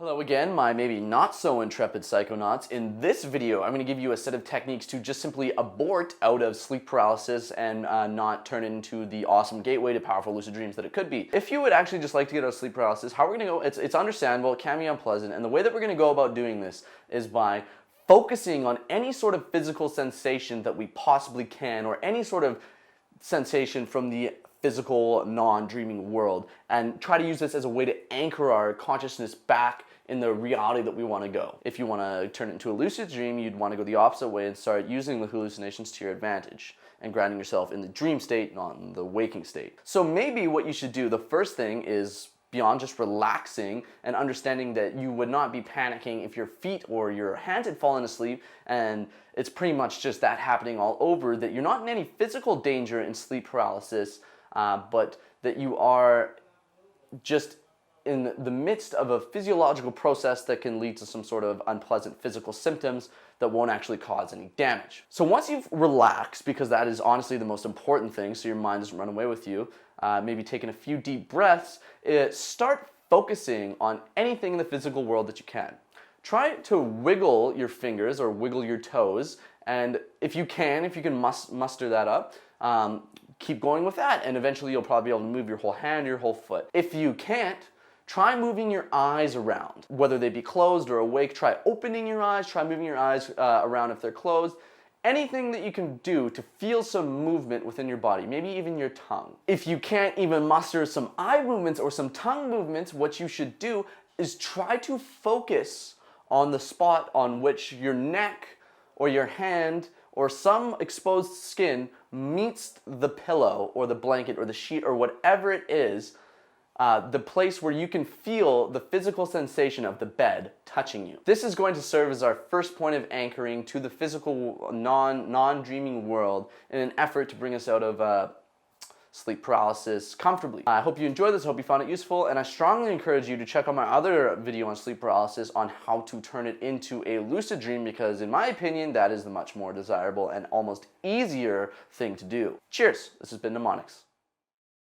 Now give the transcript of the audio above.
Hello again, my maybe not so intrepid psychonauts. In this video, I'm going to give you a set of techniques to just simply abort out of sleep paralysis and not turn it into the awesome gateway to powerful lucid dreams that it could be. If you would actually just like to get out of sleep paralysis, how we're going to go, it's understandable, it can be unpleasant, and the way that we're going to go about doing this is by focusing on any sort of physical sensation that we possibly can, or any sort of sensation from the physical, non-dreaming world, and try to use this as a way to anchor our consciousness back in the reality that we want to go. If you want to turn it into a lucid dream, you'd want to go the opposite way and start using the hallucinations to your advantage and grounding yourself in the dream state, not in the waking state. So maybe what you should do, the first thing is, beyond just relaxing and understanding that you would not be panicking if your feet or your hands had fallen asleep and it's pretty much just that happening all over, that you're not in any physical danger in sleep paralysis, but that you are just in the midst of a physiological process that can lead to some sort of unpleasant physical symptoms that won't actually cause any damage. So once you've relaxed, because that is honestly the most important thing, so your mind doesn't run away with you, maybe taking a few deep breaths, start focusing on anything in the physical world that you can. Try to wiggle your fingers or wiggle your toes, and if you can muster that up, keep going with that, and eventually you'll probably be able to move your whole hand, your whole foot. If you can't, try moving your eyes around, whether they be closed or awake. Try opening your eyes, try moving your eyes around if they're closed. Anything that you can do to feel some movement within your body, maybe even your tongue. If you can't even muster some eye movements or some tongue movements, what you should do is try to focus on the spot on which your neck or your hand or some exposed skin meets the pillow or the blanket or the sheet or whatever it is, the place where you can feel the physical sensation of the bed touching you. This is going to serve as our first point of anchoring to the physical non-dreaming world in an effort to bring us out of sleep paralysis comfortably. I hope you enjoyed this, I hope you found it useful, and I strongly encourage you to check out my other video on sleep paralysis on how to turn it into a lucid dream, because in my opinion, that is the much more desirable and almost easier thing to do. Cheers, this has been Mnemonics.